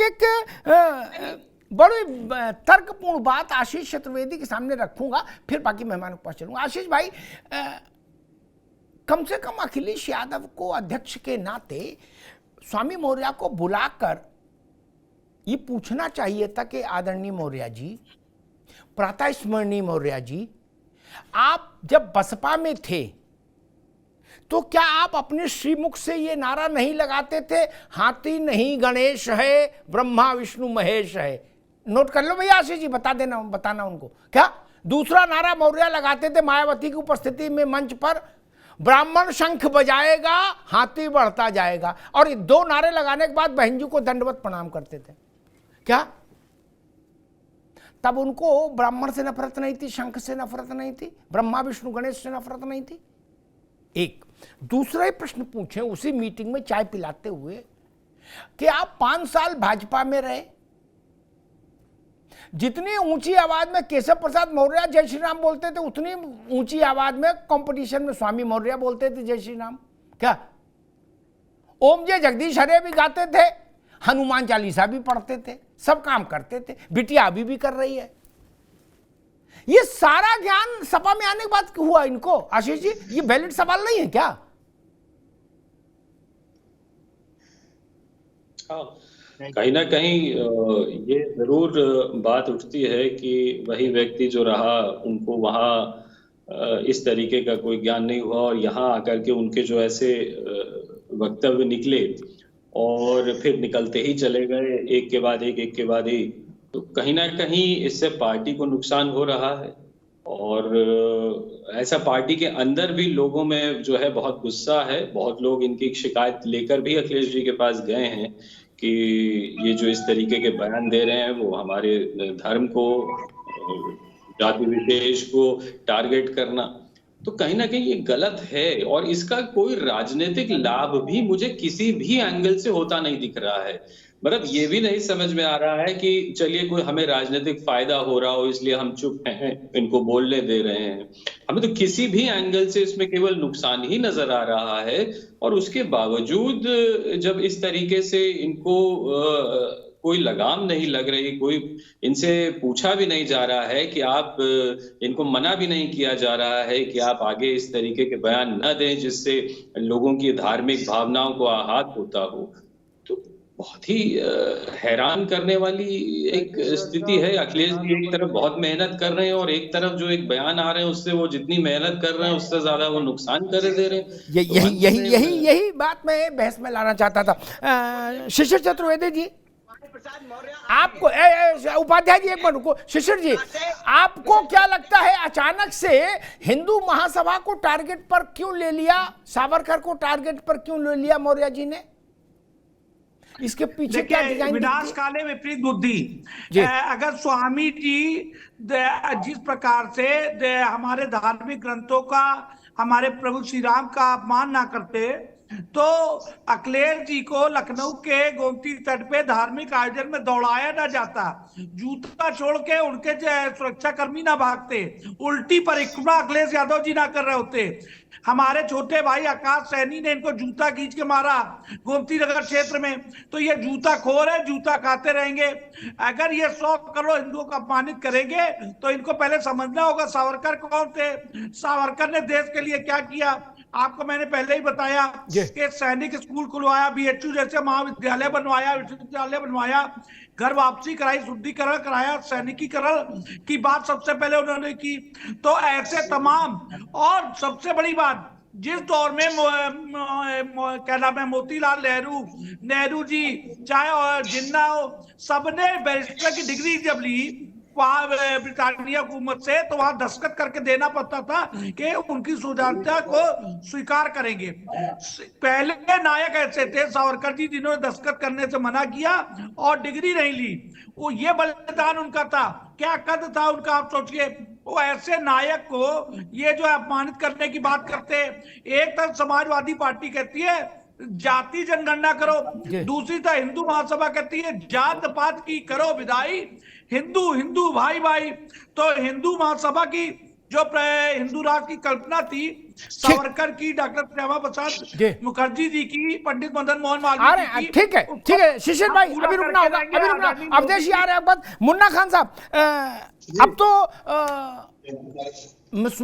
एक बड़ी तर्कपूर्ण बात आशीष चतुर्वेदी के सामने रखूंगा, फिर बाकी मेहमानों के पास चलूंगा। आशीष भाई, कम से कम अखिलेश यादव को अध्यक्ष के नाते स्वामी मौर्य को बुलाकर ये पूछना चाहिए था कि आदरणीय मौर्य जी, प्रातः स्मरणीय मौर्य जी, आप जब बसपा में थे तो क्या आप अपने श्रीमुख से ये नारा नहीं लगाते थे, हाथी नहीं गणेश है, ब्रह्मा विष्णु महेश है? नोट कर लो भैया आशीष जी, बताना उनको। क्या दूसरा नारा मौर्य लगाते थे मायावती की उपस्थिति में मंच पर, ब्राह्मण शंख बजाएगा हाथी बढ़ता जाएगा, और ये दो नारे लगाने के बाद बहन जी को दंडवत प्रणाम करते थे। क्या तब उनको ब्राह्मण से नफरत नहीं थी, शंख से नफरत नहीं थी, ब्रह्मा विष्णु गणेश से नफरत नहीं थी? एक दूसरा ही प्रश्न पूछे उसी मीटिंग में चाय पिलाते हुए कि आप 5 साल भाजपा में रहे, जितनी ऊंची आवाज में केशव प्रसाद मौर्य जय श्री राम बोलते थे, उतनी ऊंची आवाज में कंपटीशन में स्वामी मौर्य बोलते थे जय श्री राम। क्या ओम जय जगदीश हरे भी गाते थे, हनुमान चालीसा भी पढ़ते थे, सब काम करते थे, बिटिया अभी भी कर रही है। ये सारा ज्ञान सपा में आने के बाद हुआ इनको? आशीष जी, ये वैलिड सवाल नहीं है क्या? कहीं ना कहीं ये जरूर बात उठती है कि वही व्यक्ति जो रहा, उनको वहाँ इस तरीके का कोई ज्ञान नहीं हुआ, और यहाँ आकर के उनके जो ऐसे वक्तव्य निकले और फिर निकलते ही चले गए एक के बाद एक, तो कहीं ना कहीं इससे पार्टी को नुकसान हो रहा है। और ऐसा पार्टी के अंदर भी लोगों में जो है बहुत गुस्सा है। बहुत लोग इनकी शिकायत लेकर भी अखिलेश जी के पास गए हैं कि ये जो इस तरीके के बयान दे रहे हैं वो हमारे धर्म को, जाति विशेष को टारगेट करना, तो कहीं ना कहीं ये गलत है। और इसका कोई राजनीतिक लाभ भी मुझे किसी भी एंगल से होता नहीं दिख रहा है। मतलब ये भी नहीं समझ में आ रहा है कि चलिए कोई हमें राजनीतिक फायदा हो रहा हो इसलिए हम चुप हैं, इनको बोलने दे रहे हैं। हमें तो किसी भी एंगल से इसमें केवल नुकसान ही नजर आ रहा है। और उसके बावजूद जब इस तरीके से इनको कोई लगाम नहीं लग रही, कोई इनसे पूछा भी नहीं जा रहा है कि आप, इनको मना भी नहीं किया जा रहा है कि आप आगे इस तरीके के बयान न दें जिससे लोगों की धार्मिक भावनाओं को आहत होता हो, तो बहुत ही हैरान करने वाली एक स्थिति है। अखिलेश जी एक तरफ बहुत मेहनत कर रहे हैं और एक तरफ जो एक बयान आ रहे हैं उससे वो जितनी मेहनत कर रहे हैं उससे ज्यादा वो नुकसान कर दे रहे हैं। यही बात मैं बहस में लाना चाहता था। शिशिर चतुर्वेदी जी, आपको उपाध्याय जी एक मिनट रुको। शिशिर जी, आपको क्या लगता है अचानक से हिंदू महासभा को टारगेट पर क्यों ले लिया, सावरकर को टारगेट पर क्यों ले लिया मौर्य जी ने? इसके पीछे क्या डिजाइन? विनाश काले विपरीत बुद्धि। अगर स्वामी जी जिस प्रकार से हमारे धार्मिक ग्रंथों का, हमारे प्रभु श्री राम का अपमान ना करते, तो अखिलेश जी को लखनऊ के गोमती तट पे धार्मिक आयोजन में दौड़ाया ना जाता, जूता छोड़ के उनके सुरक्षा कर्मी ना भागते, उल्टी परिक्रमा अखिलेश यादव जी ना कर रहे होते। हमारे छोटे भाई आकाश सैनी ने इनको जूता खींच के मारा गोमती नगर क्षेत्र में, तो ये जूता खोर है, जूता खाते रहेंगे। अगर ये 100 करोड़ हिंदुओं को अपमानित करेंगे तो इनको पहले समझना होगा सावरकर कौन थे, सावरकर ने देश के लिए क्या किया। आपको मैंने पहले ही बताया कि सैनिक स्कूल खुलवाया, बीएचयू जैसे महाविद्यालय बनवाया, विश्वविद्यालय बनवाया, घर वापसी कराई, शुद्धिकरण कराया, सैनिकीकरण की बात सबसे पहले उन्होंने की। तो ऐसे तमाम, और सबसे बड़ी बात, जिस दौर में क्या नाम है, मोतीलाल नेहरू जी चाहे और जिन्ना हो, सबने बैरिस्टर की डिग्री जब ली वहां ब्रिटानिया हुकूमत से, तो वहां दस्तखत करके देना पड़ता था कि उनकी सुधारता को स्वीकार करेंगे। पहले नायक ऐसे थे सावरकर जी जिन्होंने दस्तखत करने से मना किया और डिग्री नहीं ली। वो ये बलिदान उनका था, क्या कद था उनका, आप सोचिए। वो ऐसे नायक को ये जो अपमानित करने की बात करते हैं। एक तरफ समाजवादी पार्टी कहती है जाति जनगणना करो, दूसरी तरफ हिंदू महासभा कहती है जात पात की करो विदाई, हिंदू हिंदू भाई भाई। तो हिंदू महासभा की जो हिंदू राष्ट्र की कल्पना थी, सावरकर की, डॉक्टर श्यामा प्रसाद मुखर्जी जी की, पंडित मदन मोहन मालवीय की। ठीक है शिशिर भाई, अभी रुकना होगा, अभी रुकना। अवधेश जी आ रहे हैं बाद। मुन्ना खान साहब, अब तो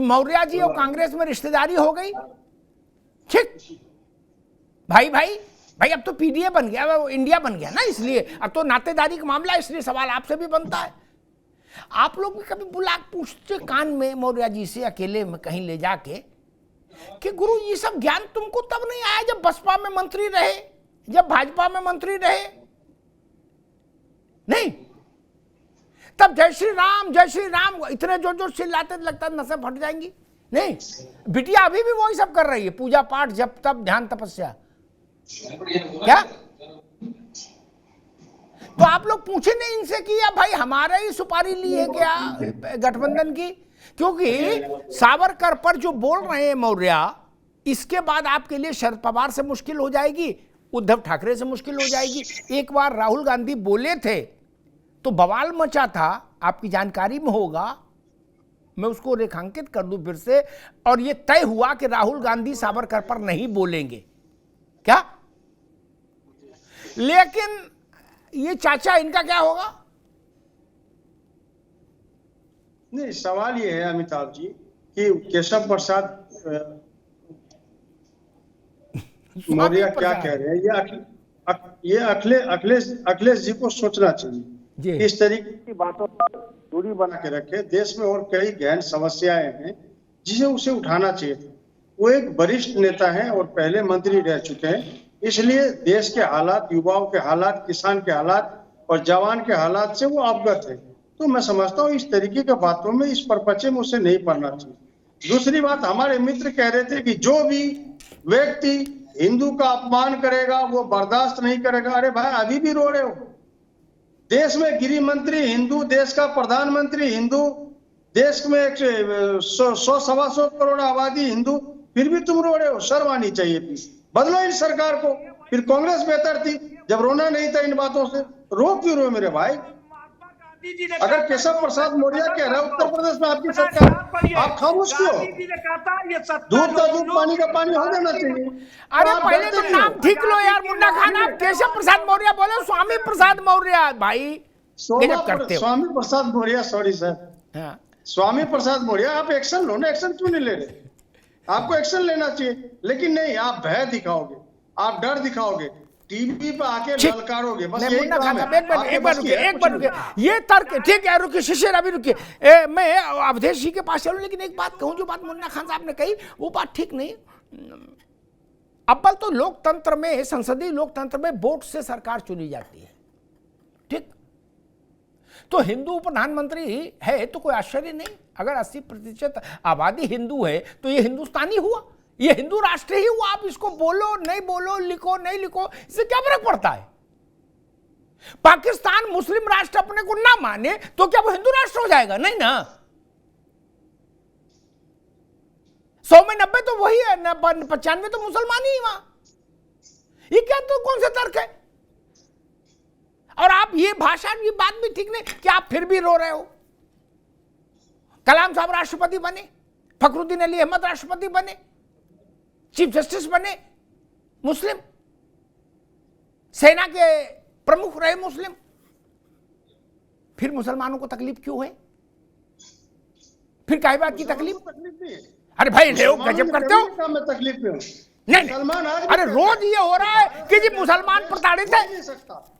मौर्य जी और कांग्रेस में रिश्तेदारी हो गई, ठीक भाई भाई भाई, अब तो पीडीए बन गया, वो इंडिया बन गया ना, इसलिए अब तो नातेदारी का मामला, इसलिए सवाल आपसे भी बनता है। आप लोग भी कभी बुला पूछते कान में मौर्य जी से अकेले में कहीं ले जाके कि गुरु ये सब ज्ञान तुमको तब नहीं आया जब बसपा में मंत्री रहे, जब भाजपा में मंत्री रहे? नहीं, तब जय श्री राम इतने जोर जोर चिल्लाते लगता नसें फट जाएंगी। नहीं, बिटिया अभी भी वही सब कर रही है, पूजा पाठ, जप तप, ध्यान तपस्या। क्या तो आप लोग पूछे नहीं इनसे कि या भाई हमारा ही सुपारी ली है क्या गठबंधन की? क्योंकि सावरकर पर जो बोल रहे हैं मौर्य, इसके बाद आपके लिए शरद पवार से मुश्किल हो जाएगी, उद्धव ठाकरे से मुश्किल हो जाएगी। एक बार राहुल गांधी बोले थे तो बवाल मचा था, आपकी जानकारी में होगा, मैं उसको रेखांकित कर दूं फिर से, और यह तय हुआ कि राहुल गांधी सावरकर पर नहीं बोलेंगे। क्या? लेकिन ये चाचा इनका क्या होगा? नहीं, सवाल ये है अमिताभ जी कि केशव प्रसाद मौर्य क्या कह रहे हैं, ये अखिलेश जी को सोचना चाहिए। इस तरीके की बातों पर दूरी बना के रखे। देश में और कई गहन समस्याएं हैं जिसे उसे उठाना चाहिए था। वो एक वरिष्ठ नेता है और पहले मंत्री रह चुके हैं, इसलिए देश के हालात, युवाओं के हालात, किसान के हालात और जवान के हालात से वो अवगत है। तो मैं समझता हूँ इस तरीके के बातों में, इस परपचे में उसे नहीं पढ़ना चाहिए। दूसरी बात, हमारे मित्र कह रहे थे कि जो भी व्यक्ति हिंदू का अपमान करेगा वो बर्दाश्त नहीं करेगा। अरे भाई, अभी भी रो रहे हो। देश में गृह मंत्री हिंदू, देश का प्रधानमंत्री हिंदू, देश में 100-125 करोड़ आबादी हिंदू, फिर भी तुम रो रहे हो। शर्म आनी चाहिए। बदलो इन सरकार को। फिर कांग्रेस बेहतर थी जब रोना नहीं था इन बातों से। रो क्यों रो मेरे भाई? अगर केशव प्रसाद मौर्य कह रहे उत्तर प्रदेश में आपकी सरकार, आप खामोश क्यों? दूध का दूध, पानी का पानी हो जाना चाहिए। अरे पहले तो नाम ठीक लो यार मुन्ना खान, आप केशव प्रसाद मौर्य बोले, स्वामी प्रसाद मौर्य भाई करते हो। स्वामी प्रसाद मौर्य, सॉरी सर, स्वामी प्रसाद मौर्य, आप एक्शन लो ना। एक्शन क्यों नहीं ले रहे? आपको एक्शन लेना चाहिए, लेकिन नहीं, आप भय दिखाओगे, आप डर दिखाओगे, टीवी पे आके ललकारोगे, बस यही काम है। एक बार रुकिए, ये तर्क ठीक है। रुकिए शिशिर, अभी रुकिए, मैं अवधेश जी के पास चलूं, लेकिन एक बात कहूं, जो बात मुन्ना खान साहब ने कही वो बात ठीक नहीं। अव्वल तो लोकतंत्र में, संसदीय लोकतंत्र में वोट से सरकार चुनी जाती है, ठीक? तो हिंदू प्रधानमंत्री है तो कोई आश्चर्य नहीं। अगर 80% आबादी हिंदू है तो ये हिंदुस्तानी हुआ, ये हिंदू राष्ट्र ही हुआ। आप इसको बोलो नहीं बोलो, लिखो नहीं लिखो, इससे क्या फर्क पड़ता है? पाकिस्तान मुस्लिम राष्ट्र अपने को ना माने तो क्या वो हिंदू राष्ट्र हो जाएगा? नहीं ना। 100 में 90 तो वही है, 95 तो मुसलमान ही वहां। ये क्या, तो कौन सा तर्क है? और आप ये भाषा, ये बात भी ठीक नहीं कि आप फिर भी रो रहे हो। कलाम साहब राष्ट्रपति बने, फखरुद्दीन अली अहमद राष्ट्रपति बने, चीफ जस्टिस बने मुस्लिम, सेना के प्रमुख रहे मुस्लिम, फिर मुसलमानों को तकलीफ क्यों है? फिर काहे बात की तकलीफ? अरे भाई लोग गजब करते हो। मैं तकलीफ में हूं नहीं, अरे रोज ये हो रहा है कि जी मुसलमान प्रताड़ित है।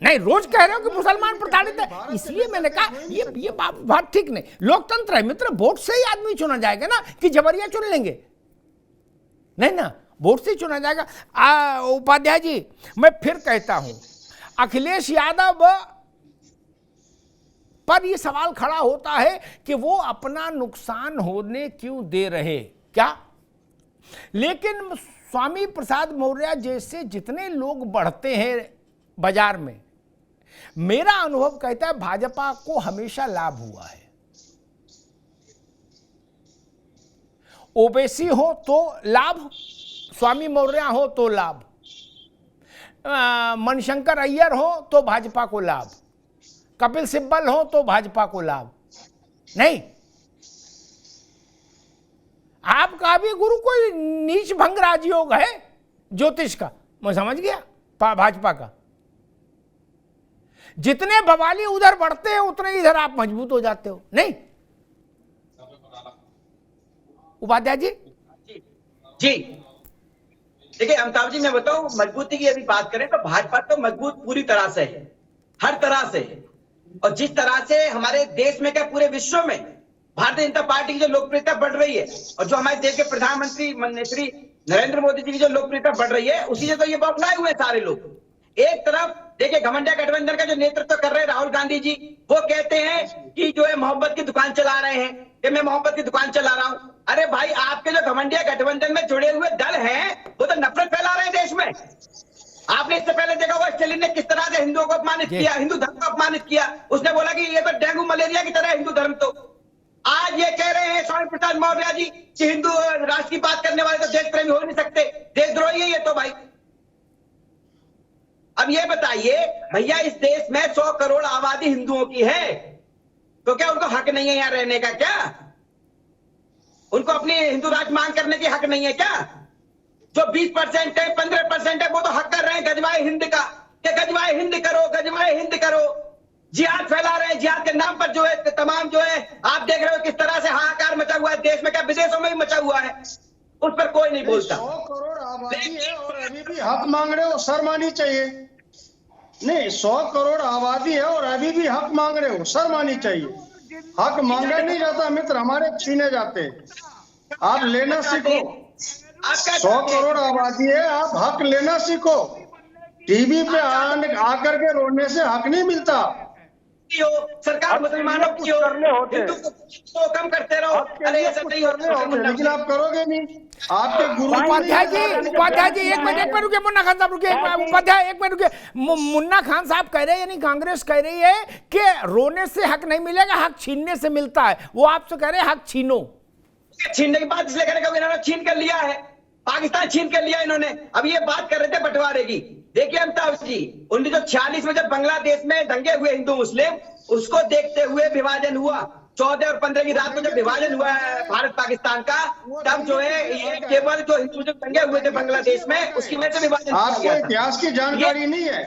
नहीं, रोज कह रहे हो कि मुसलमान प्रताड़ित है, इसलिए मैंने कहा ये बात ठीक नहीं। लोकतंत्र है मित्र, वोट से ही आदमी चुना जाएगा ना, कि जबरिया चुन लेंगे? नहीं ना, वोट से ही चुना जाएगा। उपाध्याय जी, मैं फिर कहता हूं, अखिलेश यादव पर यह सवाल खड़ा होता है कि वो अपना नुकसान होने क्यों दे रहे, क्या? लेकिन स्वामी प्रसाद मौर्य जैसे जितने लोग बढ़ते हैं बाजार में, मेरा अनुभव कहता है भाजपा को हमेशा लाभ हुआ है। ओबीसी हो तो लाभ, स्वामी मौर्य हो तो लाभ, मणिशंकर अय्यर हो तो भाजपा को लाभ, कपिल सिब्बल हो तो भाजपा को लाभ। नहीं, आपका भी गुरु कोई नीच भंग राजयोग है ज्योतिष का, मैं समझ गया, भाजपा का। जितने बवाली उधर बढ़ते हैं उतने इधर आप मजबूत हो जाते हो, नहीं उपाध्याय जी? जी देखिए अमिताभ जी, मैं बताऊं, मजबूती की यदि बात करें तो भाजपा तो मजबूत पूरी तरह से है, हर तरह से। और जिस तरह से हमारे देश में क्या पूरे विश्व में भारतीय जनता पार्टी की जो लोकप्रियता बढ़ रही है और जो हमारे देश के प्रधानमंत्री श्री नरेंद्र मोदी जी की जो लोकप्रियता बढ़ रही है, उसी से तो ये बौखलाए हुए सारे लोग। एक तरफ देखिए घमंडिया गठबंधन का जो नेतृत्व कर रहे हैं राहुल गांधी जी, वो कहते हैं कि जो है मोहब्बत की दुकान चला रहे हैं, कि मैं मोहब्बत की दुकान चला रहा हूं। अरे भाई, आपके जो घमंडिया गठबंधन में जुड़े हुए दल हैं वो तो नफरत फैला रहे हैं देश में। आपने इससे पहले देखा होगा स्टालिन ने किस तरह से हिंदुओं को अपमानित किया, हिंदू धर्म को अपमानित किया। उसने बोला कि ये तो डेंगू मलेरिया की तरह हिंदू धर्म। तो आज ये कह रहे हैं स्वामी प्रसाद मौर्य जी कि हिंदू राष्ट्र की बात करने वाले तो देश प्रेमी हो नहीं सकते, देशद्रोही है ये तो भाई। अब ये बताइए भैया, इस देश में 100 करोड़ आबादी हिंदुओं की है, तो क्या उनको हक नहीं है यहाँ रहने का? क्या उनको अपनी हिंदू राष्ट्र मांग करने की हक नहीं है क्या? जो 20% है, 15% है, वो तो हक कर रहे हैं गजवाए हिंद का, कि गजवाए हिंद करो, गजवाए हिंद करो। जिहाद फैला रहे हैं, जिहाद के नाम पर जो है तमाम जो है आप देख रहे हो किस तरह से हाहाकार मचा हुआ है देश में, क्या विदेशों में भी मचा हुआ है, उस पर कोई नहीं बोलता। 100 करोड़ आबादी है और अभी भी हक मांग रहे हो, शर्म आनी चाहिए। नहीं, 100 करोड़ आबादी है और अभी भी हक मांग रहे हो, शर्म आनी चाहिए। हक मांगा नहीं जाता मित्र, हमारे छीने जाते हैं। आप लेना सीखो। 100 करोड़ आबादी है, आप हक लेना सीखो। टीवी पे आकर के रोने से हक नहीं मिलता। सरकार मुसलमानों की हिंदू को कम करते रहो, अरे ऐसा नहीं होता, लेकिन आप करोगे नहीं। आपके गुरु उपाध्याय जी एक मिनट रुके, मुन्ना खान साहब रुके, उपाध्याय एक मिनट रुके। मुन्ना खान साहब कह रहे हैं, यानी कांग्रेस कह रही है कि रोने से हक नहीं मिलेगा, हक छीनने से मिलता है। वो आपसे कह रहे हैं हक छीनो। छीनने की बात इसलिए करेगा, इन्होंने छीन कर लिया है, पाकिस्तान छीन कर लिया इन्होंने। अब ये बात कर रहे थे बंटवारे की। देखिए अमिताभ जी, 1946 में जब बांग्लादेश में दंगे हुए हिंदू मुस्लिम, उसको देखते हुए विभाजन हुआ। 14 और 15 की रात को जब विभाजन हुआ है भारत पाकिस्तान का, तब जो है ये केवल जो हिंदू जो दंगे हुए थे बांग्लादेश में, उसकी वजह से विभाजन। आपको इतिहास की जानकारी नहीं है,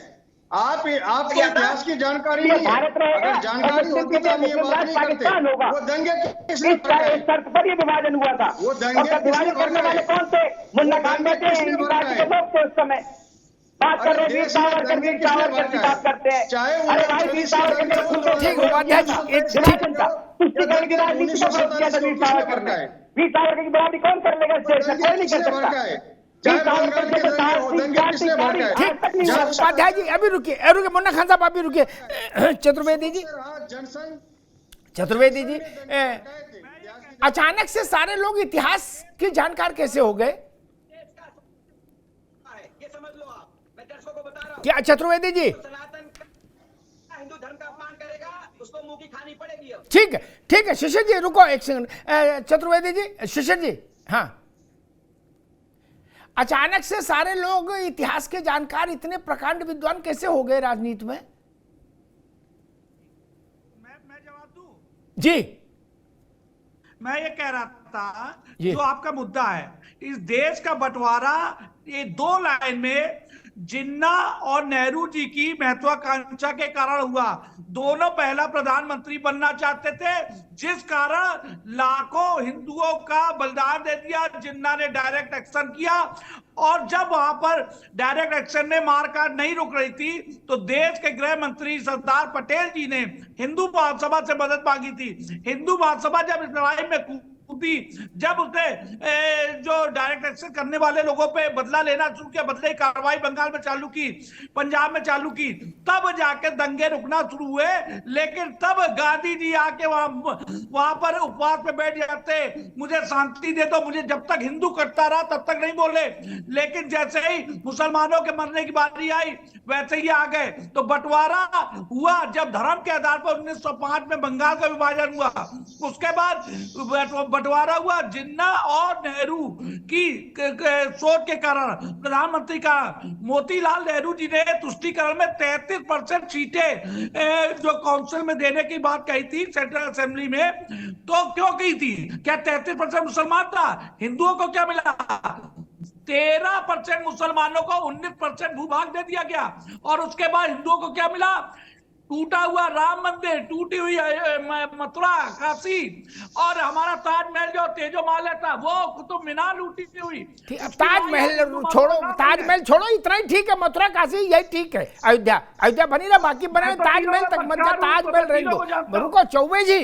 आपको इतिहास की जानकारी नहीं है। अगर जानकारी होती तो हम ये बात नहीं करते। वो दंगे किसने शर्त पर ये विभाजन हुआ था। वो दंगे विभाजन करने वाले कौन थे? मुन्ना खान में थे, हिंदी पार्टी के लोग थे उस समय। बात कर रहे वीर सावरकर की बात करते हैं। अरे भाई, वीर सावरकर ठीक उपाध्याय जी, तुष्टिकरण की राजनीति का विरोध किया था वीर सावरकर ने। वीर सावरकर की बराबरी कौन कर लेगा इस देश में? कोई नहीं कर सकता। उपाध्याय जी अभी रुकिए, मुन्ना खान साहब अभी रुकिए। चतुर्वेदी जी, अचानक से सारे लोग इतिहास के जानकार कैसे हो गए? ये समझ लो आप, मैं दर्शकों को बता रहा हूं। क्या चतुर्वेदी जी? सनातन हिंदू धर्म का अपमान करेगा, उसको मुंह की खानी पड़ेगी। ठीक है शिशिर जी रुको एक सेकंड। चतुर्वेदी जी, शिशिर जी, हाँ, अचानक से सारे लोग इतिहास के जानकार, इतने प्रकांड विद्वान कैसे हो गए राजनीति में? मैं जवाब दूं? जी, मैं ये कह रहा था, जो आपका मुद्दा है, इस देश का बंटवारा ये 2 लाइन में जिन्ना और नेहरू जी की महत्वाकांक्षा के कारण हुआ। दोनों पहला प्रधानमंत्री बनना चाहते थे, जिस कारण लाखों हिंदुओं का बलिदान दे दिया। जिन्ना ने डायरेक्ट एक्शन किया, और जब वहां पर डायरेक्ट एक्शन में मारकाट नहीं रुक रही थी, तो देश के गृह मंत्री सरदार पटेल जी ने हिंदू महासभा से मदद मांगी थी। हिंदू महासभा जब इस लड़ाई में जब उसने जो डायरेक्ट एक्शन करने वाले लोगों पे बदला लेना शुरू किया, बदले की कार्रवाई बंगाल में चालू की, पंजाब में चालू की, तब जाके दंगे रुकना शुरू हुए। लेकिन तब गांधी जी आके वहां पर उपवास पे बैठ जाते, मुझे शांति दे दो, मुझे जब तक हिंदू कटता रहा तब तक नहीं बोले। लेकिन जैसे ही मुसलमानों के मरने की बारी आई, वैसे ही आ गए। तो बंटवारा हुआ जब धर्म के आधार पर 1905 में बंगाल का विभाजन हुआ। उसके बाद बंटवारा हुआ जिन्ना और नेहरू की सोच के कारण, प्रधानमंत्री का मोतीलाल नेहरू जी ने तुष्टीकरण में 33% सीटें जो काउंसिल में देने की बात कही थी सेंट्रल असेंबली में, तो क्यों की थी? क्या 33% मुसलमान था? हिंदुओं को क्या मिला? 13% मुसलमानों को 19% भूभाग दे दिया गया। और उसके बाद हिंदुओं को क्या मिला? टूटा हुआ राम मंदिर, टूटी हुई मथुरा, काशी, और हमारा ताजमहल जो तेजो महल था वो कुतुब मीनार लूटी हुई। ताजमहल छोड़ो, ताजमहल छोड़ो, इतना ही ठीक है। मथुरा काशी यही ठीक है। अयोध्या, अयोध्या बनी ना, बाकी बने ताजमहल तक मत जा, ताजमहल रह दो। रुको चौबे जी,